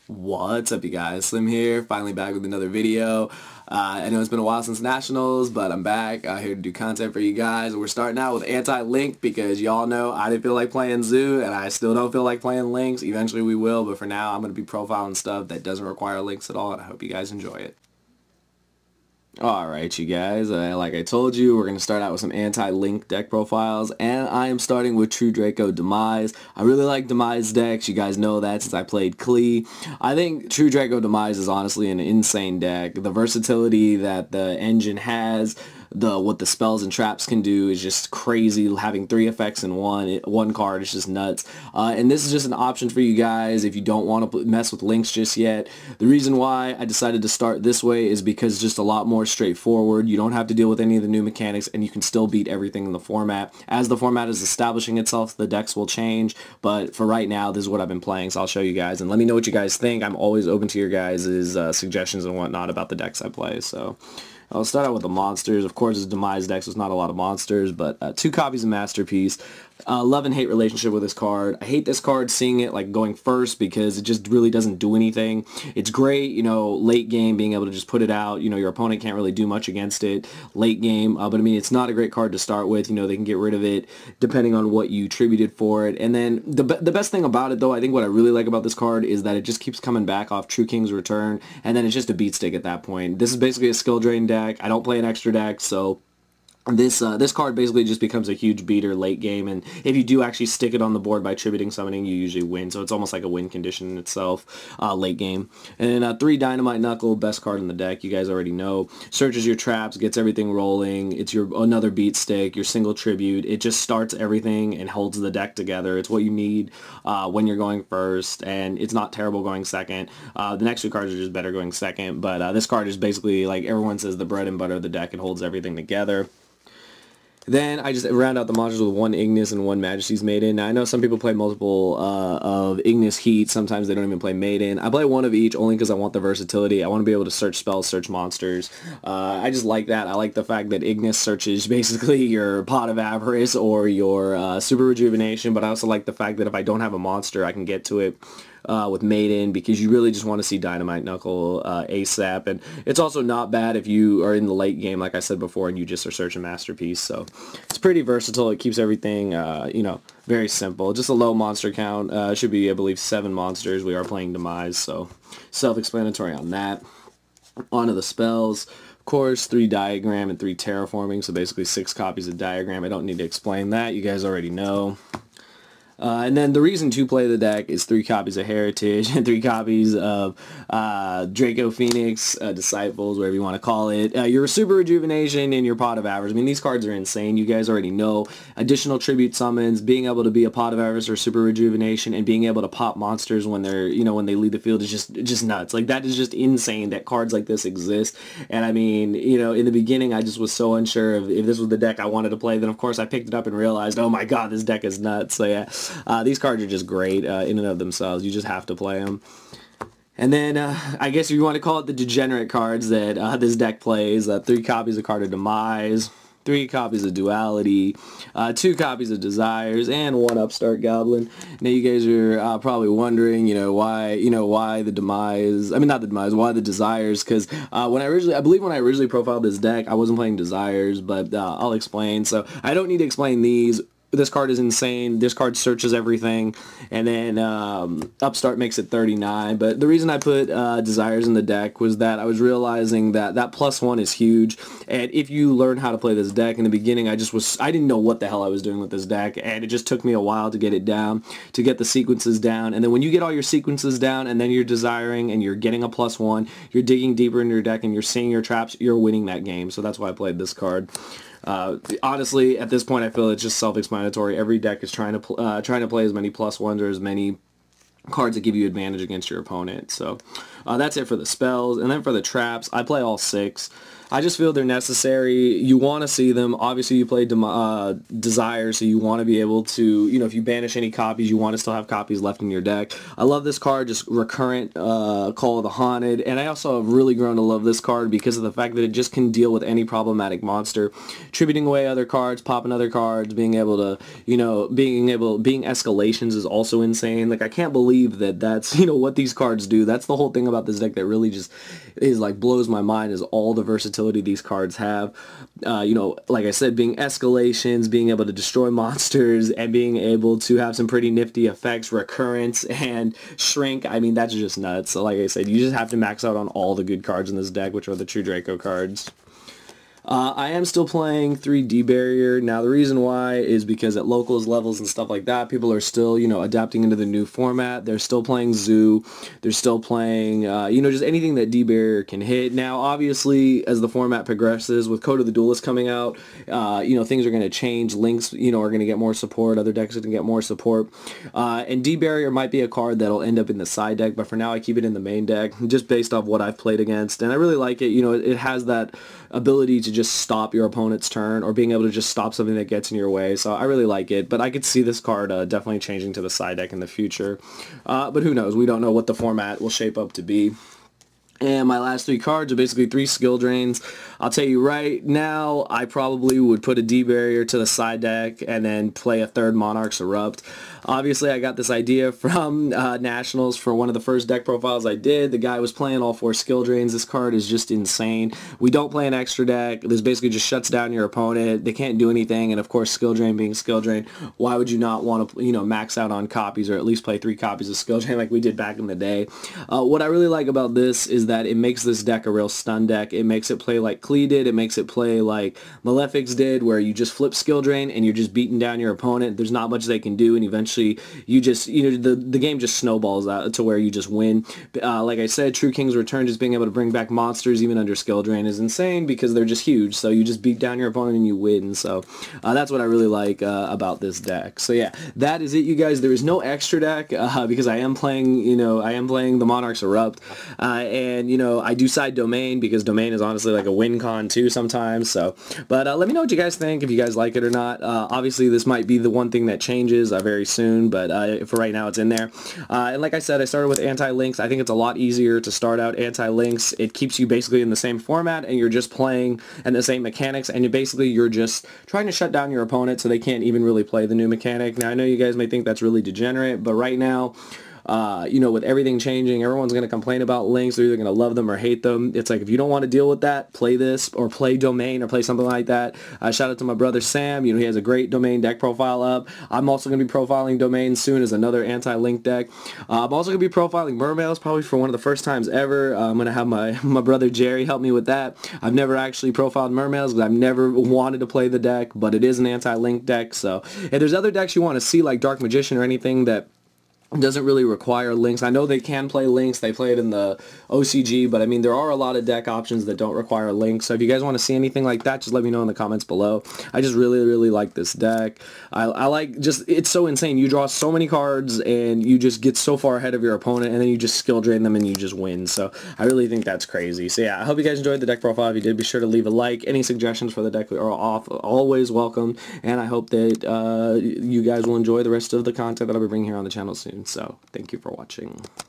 What's up, you guys? Slim here, finally back with another video. I know it's been a while since Nationals, but I'm back here to do content for you guys. We're starting out with anti-link because y'all know I didn't feel like playing Zoo, and I still don't feel like playing links. Eventually we will, but for now I'm going to be profiling stuff that doesn't require links at all, and I hope you guys enjoy it. Alright, you guys, like I told you, we're going to start out with some anti-link deck profiles, and I am starting with True Draco Demise. I really like Demise decks, you guys know that since I played Klee. I think True Draco Demise is honestly an insane deck. The versatility that the engine has, what the spells and traps can do is just crazy. Having 3 effects in one card is just nuts. And this is just an option for you guys if you don't want to mess with links just yet. The reason why I decided to start this way is because it's just a lot more straightforward. You don't have to deal with any of the new mechanics, and you can still beat everything in the format. As the format is establishing itself, the decks will change, but for right now, this is what I've been playing, so I'll show you guys, and let me know what you guys think. I'm always open to your guys' suggestions and whatnot about the decks I play, so I'll start out with the monsters. Of course, it's Demise decks, there's not a lot of monsters, but 2 copies of Masterpiece. Love and hate relationship with this card. I hate this card seeing it like going first because it just really doesn't do anything. It's great, you know, late game being able to just put it out. You know, your opponent can't really do much against it late game, but I mean, it's not a great card to start with. You know, they can get rid of it depending on what you tributed for it. And then the best thing about it, though, I think what I really like about this card is that it just keeps coming back off True King's Return, and then it's just a beat stick at that point. This is basically a skill drain deck. I don't play an extra deck, so this card basically just becomes a huge beater late game, and if you do actually stick it on the board by tributing summoning, you usually win, so it's almost like a win condition in itself late game. And then 3 Dynamite Knuckle, best card in the deck, you guys already know. Searches your traps, gets everything rolling, it's your another beat stick, your single tribute, it just starts everything and holds the deck together. It's what you need when you're going first, and it's not terrible going second. The next 2 cards are just better going second, but this card is basically, like everyone says, the bread and butter of the deck. It holds everything together. Then I just round out the monsters with 1 Ignis and 1 Majesty's Maiden. Now, I know some people play multiple of Ignis Heat. Sometimes they don't even play Maiden. I play 1 of each only because I want the versatility. I want to be able to search spells, search monsters. I just like that. I like the fact that Ignis searches basically your Pot of Avarice or your Super Rejuvenation, but I also like the fact that if I don't have a monster, I can get to it with Maiden, because you really just want to see Dynamite Knuckle ASAP. And it's also not bad if you are in the late game, like I said before, and you just are searching Masterpiece. So it's pretty versatile. It keeps everything, you know, very simple. Just a low monster count. Should be, I believe, 7 monsters. We are playing Demise, so self-explanatory on that. On to the spells. Of course, 3 Diagram and 3 Terraforming, so basically 6 copies of Diagram. I don't need to explain that. You guys already know. And then the reason to play the deck is 3 copies of Heritage and 3 copies of Draco Phoenix, Disciples, whatever you want to call it. Your Super Rejuvenation and your Pot of Avarice. I mean, these cards are insane. You guys already know. Additional Tribute Summons, being able to be a Pot of Avarice or Super Rejuvenation, and being able to pop monsters when they're, you know, when they leave the field is just nuts. Like, that is just insane that cards like this exist. And I mean, you know, in the beginning, I just was so unsure of if this was the deck I wanted to play. Then, of course, I picked it up and realized, oh my god, this deck is nuts. So, yeah. These cards are just great in and of themselves. You just have to play them. And then, I guess if you want to call it the degenerate cards that this deck plays, 3 copies of Card of Demise, 3 copies of Duality, 2 copies of Desires, and 1 Upstart Goblin. Now you guys are probably wondering, why the Demise, I mean not the Demise, why the Desires, because I believe when I originally profiled this deck, I wasn't playing Desires, but I'll explain. So I don't need to explain these. This card is insane. This card searches everything, and then Upstart makes it 39. But the reason I put Desires in the deck was that I was realizing that +1 is huge, and if you learn how to play this deck, in the beginning I didn't know what the hell I was doing with this deck, and it just took me a while to get it down, to get the sequences down. And then when you get all your sequences down, and then you're desiring, and you're getting a +1, you're digging deeper into your deck, and you're seeing your traps, you're winning that game. So that's why I played this card. Honestly, at this point, I feel it's just self-explanatory. Every deck is trying to play as many +1s or as many cards that give you advantage against your opponent. So that's it for the spells. And then for the traps, I play all 6. I just feel they're necessary. You want to see them. Obviously, you play Desire, so you want to be able to, you know, if you banish any copies, you want to still have copies left in your deck. I love this card, just recurrent Call of the Haunted, and I also have really grown to love this card because of the fact that it just can deal with any problematic monster, tributing away other cards, popping other cards, being able to, you know, being escalations is also insane. Like, I can't believe that that's, you know, what these cards do. That's the whole thing about this deck that really just is like blows my mind, is all the versatility these cards have. You know, like I said, being escalations, being able to destroy monsters, and being able to have some pretty nifty effects, recurrence and shrink. I mean, that's just nuts. So like I said, you just have to max out on all the good cards in this deck, which are the True Draco cards. I am still playing 3D Barrier. Now, the reason why is because at locals levels and stuff like that, people are still, you know, adapting into the new format. They're still playing Zoo. They're still playing, you know, just anything that D-Barrier can hit. Now, obviously, as the format progresses, with Code of the Duelist coming out, you know, things are going to change. Links, you know, are going to get more support. Other decks are going to get more support. And D-Barrier might be a card that'll end up in the side deck, but for now, I keep it in the main deck, just based off what I've played against. And I really like it. You know, it has that ability to just stop your opponent's turn, or being able to just stop something that gets in your way. So I really like it, but I could see this card definitely changing to the side deck in the future. But who knows? We don't know what the format will shape up to be. And my last three cards are basically 3 skill drains. I'll tell you right now, I probably would put a D-Barrier to the side deck and then play a third Monarch's Erupt. Obviously, I got this idea from Nationals for one of the first deck profiles I did. The guy was playing all 4 skill drains. This card is just insane. We don't play an extra deck. This basically just shuts down your opponent. They can't do anything, and of course, skill drain being skill drain, why would you not want to, you know, max out on copies, or at least play 3 copies of skill drain like we did back in the day? What I really like about this is that it makes this deck a real stun deck. It makes it play like Klee did. It makes it play like Malefic's did, where you just flip skill drain and you're just beating down your opponent. There's not much they can do, and eventually you just, you know, the game just snowballs out to where you just win. Like I said, True King's Return, just being able to bring back monsters even under skill drain, is insane because they're just huge. So you just beat down your opponent and you win. So that's what I really like about this deck. So yeah, that is it, you guys. There is no extra deck because I am playing, you know, the Monarch's Erupt, and you know, I do side Domain because Domain is honestly like a win con too sometimes. So, but let me know what you guys think, if you guys like it or not. Obviously, this might be the one thing that changes very soon, but for right now, it's in there. And like I said, I started with anti-links. I think it's a lot easier to start out anti-links. It keeps you basically in the same format, and you're just playing and the same mechanics, and you're just trying to shut down your opponent so they can't even really play the new mechanic. Now, I know you guys may think that's really degenerate, but right now, you know, with everything changing, everyone's going to complain about links. They're either going to love them or hate them. It's like, if you don't want to deal with that, play this, or play Domain, or play something like that. Shout out to my brother Sam. You know, he has a great Domain deck profile up. I'm also going to be profiling Domain soon as another anti-link deck. I'm also going to be profiling Mermails, probably for one of the first times ever. I'm going to have my brother Jerry help me with that. I've never actually profiled Mermails because I've never wanted to play the deck, but it is an anti-link deck. So if there's other decks you want to see, like Dark Magician or anything that doesn't really require links. I know they can play links. They play it in the OCG, but I mean, there are a lot of deck options that don't require links. So if you guys want to see anything like that, just let me know in the comments below. I just really, really like this deck. I like just, it's so insane. You draw so many cards and you just get so far ahead of your opponent, and then you just skill drain them and you just win. So I really think that's crazy. So yeah, I hope you guys enjoyed the deck profile. If you did, be sure to leave a like. Any suggestions for the deck are always welcome, and I hope that you guys will enjoy the rest of the content that I'll be bringing here on the channel soon. So thank you for watching.